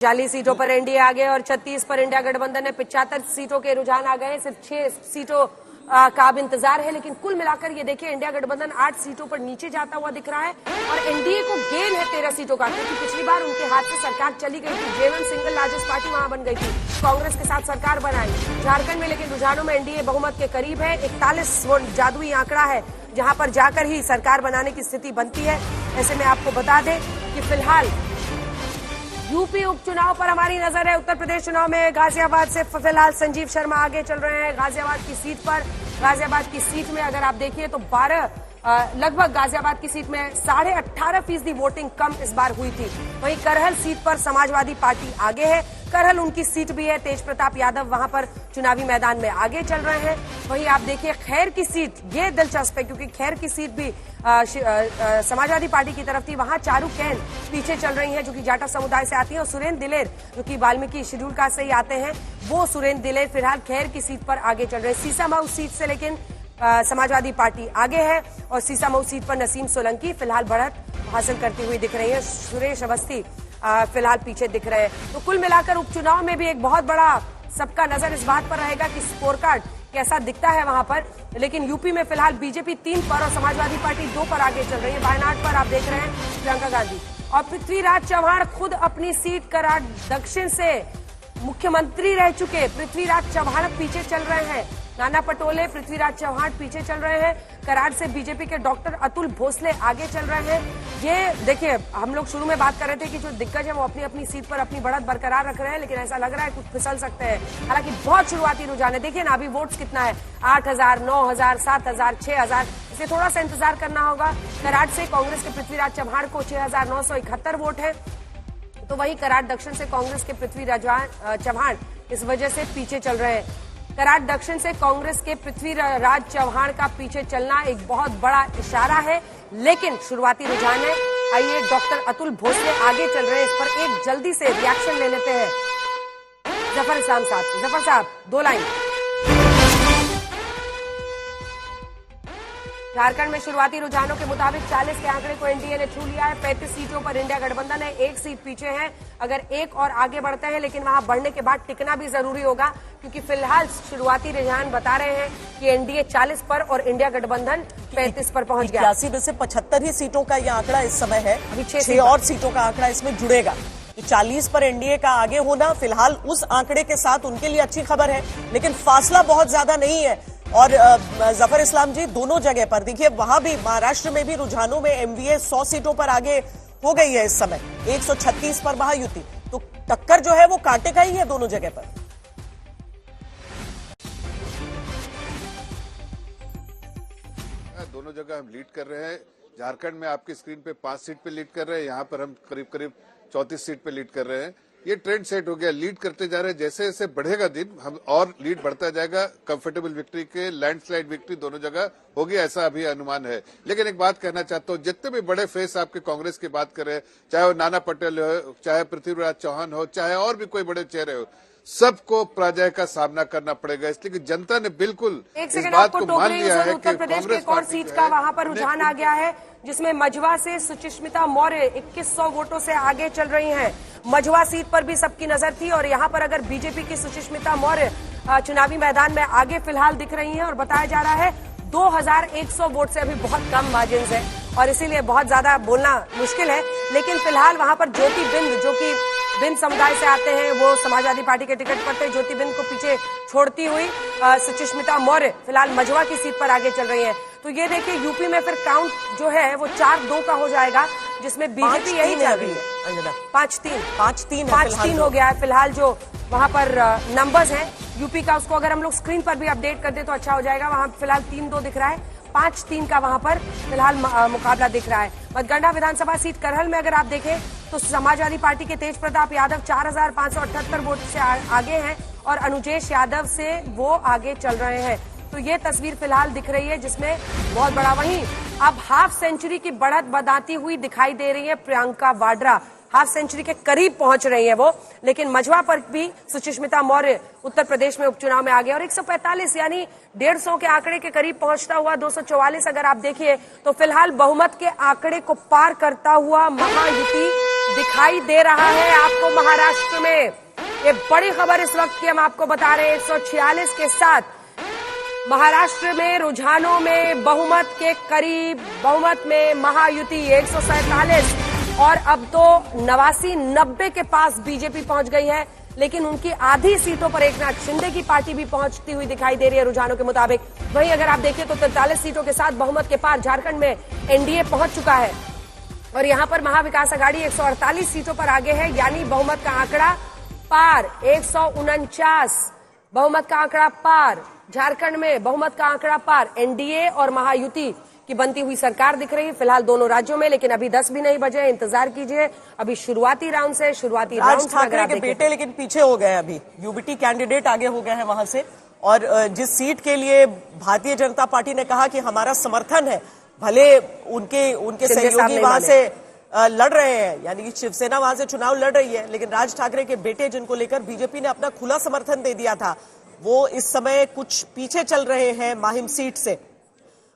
40 सीटों पर एनडीए आ गए और 36 पर इंडिया गठबंधन है। 75 सीटों के रुझान आ गए, सिर्फ 6 सीटों का अब इंतजार है। लेकिन कुल मिलाकर ये देखिए, इंडिया गठबंधन 8 सीटों पर नीचे जाता हुआ दिख रहा है और एनडीए को गेन है 13 सीटों का, क्योंकि पिछली बार उनके हाथ से सरकार चली गई थी। J1 सिंगल लार्जेस्ट पार्टी वहां बन गई थी, कांग्रेस के साथ सरकार बनाई झारखंड में। लेकिन रुझानों में एनडीए बहुमत के करीब है। 41 वो जादुई आंकड़ा है जहां पर जाकर ही सरकार बनाने की स्थिति बनती है। ऐसे में आपको बता दें कि फिलहाल यूपी उपचुनाव पर हमारी नजर है। उत्तर प्रदेश चुनाव में गाजियाबाद से फिलहाल संजीव शर्मा आगे चल रहे हैं। गाजियाबाद की सीट पर, गाजियाबाद की सीट में अगर आप देखिए तो लगभग गाजियाबाद की सीट में 18.5% वोटिंग कम इस बार हुई थी। वहीं करहल सीट पर समाजवादी पार्टी आगे है। करहल उनकी सीट भी है। तेज प्रताप यादव वहां पर चुनावी मैदान में आगे चल रहे हैं। वहीं आप देखिए खैर की सीट, ये दिलचस्प है क्योंकि खैर की सीट भी समाजवादी पार्टी की तरफ थी। वहां चारू कैन पीछे चल रही हैं, जो कि जाटा समुदाय से आती है, और सुरेंद्र दिलेर जो कि वाल्मीकि शेड्यूल कास्ट से ही आते हैं, वो सुरेंद्र दिलेर फिलहाल खैर की सीट पर आगे चल रहे हैं। सीसामऊ सीट से लेकिन समाजवादी पार्टी आगे है और सीसामऊ सीट पर नसीम सोलंकी फिलहाल बढ़त हासिल करती हुई दिख रही है। सुरेश अवस्थी फिलहाल पीछे दिख रहे हैं। तो कुल मिलाकर उपचुनाव में भी एक बहुत बड़ा सबका नजर इस बात पर रहेगा कि स्कोर कार्ड कैसा दिखता है वहां पर। लेकिन यूपी में फिलहाल बीजेपी 3 पर और समाजवादी पार्टी 2 पर आगे चल रही है। वायनाड पर आप देख रहे हैं प्रियंका गांधी और पृथ्वीराज चौहान खुद अपनी सीट कराड़ दक्षिण से मुख्यमंत्री रह चुके पृथ्वीराज चौहान पीछे चल रहे हैं। नाना पटोले, पृथ्वीराज चौहान पीछे चल रहे हैं। कराड़ से बीजेपी के डॉक्टर अतुल भोसले आगे चल रहे हैं। ये देखिए, हम लोग शुरू में बात कर रहे थे कि जो दिग्गज है वो अपनी अपनी सीट पर अपनी बढ़त बरकरार रख रहे हैं, लेकिन ऐसा लग रहा है कुछ फिसल सकते हैं। हालांकि बहुत शुरुआती रुझान है। देखिए ना, अभी वोट्स कितना है, 8,000, 9,000, 7,000, 6,000, इसलिए थोड़ा सा इंतजार करना होगा। कराड़ से कांग्रेस के पृथ्वीराज चौहान को 6,971 वोट है, तो वही कराड़ दक्षिण से कांग्रेस के पृथ्वीराज चौहान इस वजह से पीछे चल रहे हैं। कराड़ दक्षिण से कांग्रेस के पृथ्वीराज चौहान का पीछे चलना एक बहुत बड़ा इशारा है, लेकिन शुरुआती रुझान है। आइए, डॉक्टर अतुल भोसले आगे चल रहे हैं, इस पर एक जल्दी से रिएक्शन ले लेते हैं जफर इस्लाम साहब। जफर साहब, 2 लाइन। झारखंड में शुरुआती रुझानों के मुताबिक 40 के आंकड़े को एनडीए ने छू लिया है। 35 सीटों पर इंडिया गठबंधन है, 1 सीट पीछे है। अगर एक और आगे बढ़ते हैं, लेकिन वहां बढ़ने के बाद टिकना भी जरूरी होगा, क्योंकि फिलहाल शुरुआती रुझान बता रहे हैं कि एनडीए 40 पर और इंडिया गठबंधन 35 पर पहुंच गया। 81 में से 75 ही सीटों का यह आंकड़ा इस समय है। अभी 6 और सीटों का आंकड़ा इसमें जुड़ेगा। 40 पर एनडीए का आगे होना फिलहाल उस आंकड़े के साथ उनके लिए अच्छी खबर है, लेकिन फासला बहुत ज्यादा नहीं है। और जफर इस्लाम जी, दोनों जगह पर देखिए, वहां भी महाराष्ट्र में भी रुझानों में एमवीए 100 सीटों पर आगे हो गई है इस समय, 136 पर महायुति। तो टक्कर जो है वो कांटे का ही है दोनों जगह पर। दोनों जगह हम लीड कर रहे हैं। झारखंड में आपकी स्क्रीन पे 5 सीट पे लीड कर रहे हैं, यहाँ पर हम करीब करीब 34 सीट पे लीड कर रहे हैं। ये ट्रेंड सेट हो गया, लीड करते जा रहे हैं। जैसे जैसे बढ़ेगा दिन, हम और लीड बढ़ता जाएगा। कंफर्टेबल विक्ट्री के लैंडस्लाइड विक्ट्री दोनों जगह होगी, ऐसा अभी अनुमान है। लेकिन एक बात कहना चाहता हूँ, जितने भी बड़े फेस आपके कांग्रेस की बात करें, चाहे वो नाना पटेल हो, चाहे पृथ्वीराज चौहान हो, चाहे और भी कोई बड़े चेहरे हो, सबको पराजय का सामना करना पड़ेगा। इसलिए कि जनता ने बिल्कुल इस बात को मान लिया है कि उत्तर प्रदेश के एक और सीट का वहां पर रुझान आ गया है, जिसमें मझवा से सुचिस्मिता मौर्य 2100 वोटों से आगे चल रही हैं। मझवा सीट पर भी सबकी नजर थी और यहां पर अगर बीजेपी की सुचिस्मिता मौर्य चुनावी मैदान में आगे फिलहाल दिख रही हैं और बताया जा रहा है 2100 वोट से अभी बहुत कम मार्जिन है और इसीलिए बहुत ज्यादा बोलना मुश्किल है। लेकिन फिलहाल वहां पर ज्योति बिंद, जो कि बिंद समुदाय से आते हैं, वो समाजवादी पार्टी के टिकट पर थे। ज्योति बिंद को पीछे छोड़ती हुई सुचिस्मिता मौर्य फिलहाल मझवा की सीट पर आगे चल रही है। तो ये देखिए, यूपी में फिर काउंट जो है वो 4-2 का हो जाएगा, जिसमें बीजेपी यही चल रही है। 5-3 हो गया है फिलहाल जो वहां पर नंबर्स हैं यूपी का। उसको अगर हम लोग स्क्रीन पर भी अपडेट कर दे तो अच्छा हो जाएगा। वहां फिलहाल 3-2 दिख रहा है, 5-3 का वहां पर फिलहाल मुकाबला दिख रहा है। मतगंडा विधानसभा सीट करहल में अगर आप देखें तो समाजवादी पार्टी के तेज प्रताप यादव 4,578 वोट से आगे हैं और अनुजेश यादव से वो आगे चल रहे हैं। तो ये तस्वीर फिलहाल दिख रही है, जिसमें बहुत बड़ा, वहीं अब हाफ सेंचुरी की बढ़त बताती हुई दिखाई दे रही है प्रियंका वाड्रा। हाफ सेंचुरी के करीब पहुंच रही है वो, लेकिन मझवा पर भी सुचिस्मिता मौर्य उत्तर प्रदेश में उपचुनाव में आ गए और 145 यानी 150 के आंकड़े के करीब पहुंचता हुआ 244 अगर आप देखिए तो फिलहाल बहुमत के आंकड़े को पार करता हुआ महायुति दिखाई दे रहा है आपको महाराष्ट्र में। ये बड़ी खबर इस वक्त की हम आपको बता रहे हैं। 146 के साथ महाराष्ट्र में रुझानों में बहुमत के करीब, बहुमत में महायुति 147 और अब तो 89-90 के पास बीजेपी पहुंच गई है। लेकिन उनकी आधी सीटों पर एकनाथ शिंदे की पार्टी भी पहुंचती हुई दिखाई दे रही है रुझानों के मुताबिक। वहीं अगर आप देखें तो 43 सीटों के साथ बहुमत के पार झारखंड में एनडीए पहुंच चुका है और यहां पर महाविकास आघाड़ी 148 सीटों पर आगे है, यानी बहुमत का आंकड़ा पार। 149 बहुमत का आंकड़ा पार झारखंड में, बहुमत का आंकड़ा पार। एनडीए और महायुति की बनती हुई सरकार दिख रही है फिलहाल दोनों राज्यों में, लेकिन अभी 10 भी नहीं बजे, इंतजार कीजिए। अभी शुरुआती राउंड से, शुरुआती राउंड राज ठाकरे के बेटे लेकिन पीछे हो गए, अभी यूबीटी कैंडिडेट आगे हो गए हैं वहां से। और जिस सीट के लिए भारतीय जनता पार्टी ने कहा कि हमारा समर्थन है, भले उनके सहयोगी वहां से लड़ रहे हैं, यानी कि शिवसेना वहां से चुनाव लड़ रही है, लेकिन राज ठाकरे के बेटे जिनको लेकर बीजेपी ने अपना खुला समर्थन दे दिया था, वो इस समय कुछ पीछे चल रहे हैं माहिम सीट से।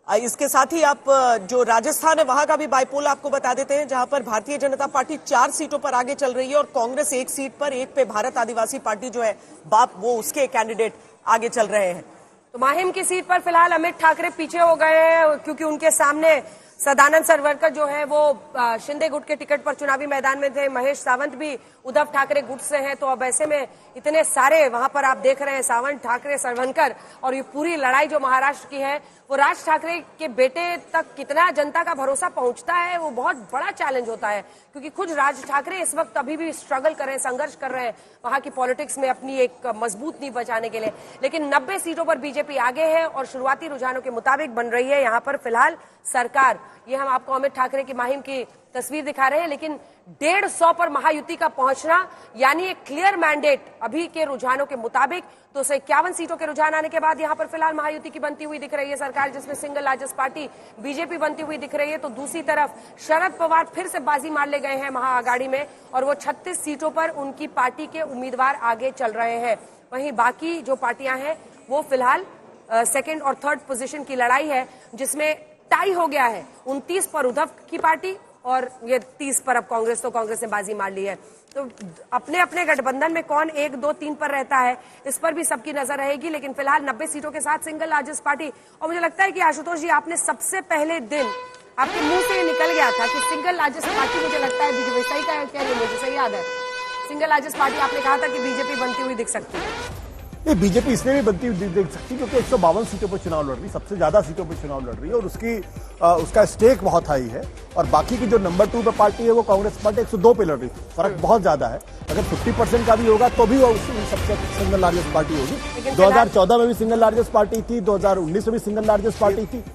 इसके साथ ही आप जो राजस्थान है वहां का भी बाइपोल आपको बता देते हैं, जहां पर भारतीय जनता पार्टी 4 सीटों पर आगे चल रही है और कांग्रेस 1 सीट पर, एक पे भारत आदिवासी पार्टी जो है बाप, वो उसके कैंडिडेट आगे चल रहे हैं। तो माहिम की सीट पर फिलहाल अमित ठाकरे पीछे हो गए हैं, क्योंकि उनके सामने सदानंद सरवरकर जो है वो शिंदे गुट के टिकट पर चुनावी मैदान में थे। महेश सावंत भी उद्धव ठाकरे गुट से हैं। तो अब ऐसे में इतने सारे वहां पर आप देख रहे हैं सावंत, ठाकरे, सरवनकर, और ये पूरी लड़ाई जो महाराष्ट्र की है वो राज ठाकरे के बेटे तक कितना जनता का भरोसा पहुंचता है, वो बहुत बड़ा चैलेंज होता है। क्योंकि खुद राज ठाकरे इस वक्त अभी भी स्ट्रगल कर रहे हैं, संघर्ष कर रहे हैं वहां की पॉलिटिक्स में अपनी एक मजबूत नींव बचाने के लिए। लेकिन 90 सीटों पर बीजेपी आगे है और शुरुआती रुझानों के मुताबिक बन रही है यहां पर फिलहाल सरकार। ये हम आपको अमित ठाकरे की माहिम की तस्वीर दिखा रहे हैं, लेकिन 150 पर महायुति का पहुंचना, यानी एक क्लियर मैंडेट अभी के रुझानों के मुताबिक। 251 सीटों के रुझान आने के बाद यहां पर फिलहाल महायुति की बनती हुई दिख रही है सरकार, जिसमें सिंगल लार्जेस्ट पार्टी बीजेपी बनती हुई दिख रही है। तो दूसरी तरफ शरद पवार फिर से बाजी मार ले गए हैं महाआघाड़ी में और वो 36 सीटों पर उनकी पार्टी के उम्मीदवार आगे चल रहे हैं। वहीं बाकी जो पार्टियां हैं वो फिलहाल सेकेंड और थर्ड पोजीशन की लड़ाई है, जिसमें टाई हो गया है। 29 पर उद्धव की पार्टी और ये 30 पर अब कांग्रेस, तो कांग्रेस ने बाजी मार ली है। तो अपने अपने गठबंधन में कौन 1, 2, 3 पर रहता है, इस पर भी सबकी नजर रहेगी। लेकिन फिलहाल 90 सीटों के साथ सिंगल लार्जेस्ट पार्टी। और मुझे लगता है कि आशुतोष जी, आपने सबसे पहले दिन आपके मुंह से निकल गया था कि सिंगल लार्जेस्ट पार्टी, मुझे लगता है बीजेपी, सही कह रही है, मुझे सही याद है, सिंगल लार्जेस्ट पार्टी आपने कहा था कि बीजेपी बनती हुई दिख सकती है। ये बीजेपी इसमें भी बनती हुई देख सकती है क्योंकि 152 सीटों पर चुनाव लड़ रही, सबसे ज्यादा सीटों पर चुनाव लड़ रही है और उसका स्टेक बहुत हाई है। और बाकी की जो नंबर 2 पे पार्टी है वो कांग्रेस पार्टी 102 पे लड़ रही है, फर्क बहुत ज्यादा है। अगर 50% का भी होगा तो भी वो सबसे सिंगल लार्जेस्ट पार्टी होगी। 2014 में भी सिंगल लार्जेस्ट पार्टी थी, 2019 में भी सिंगल लार्जेस्ट पार्टी थी।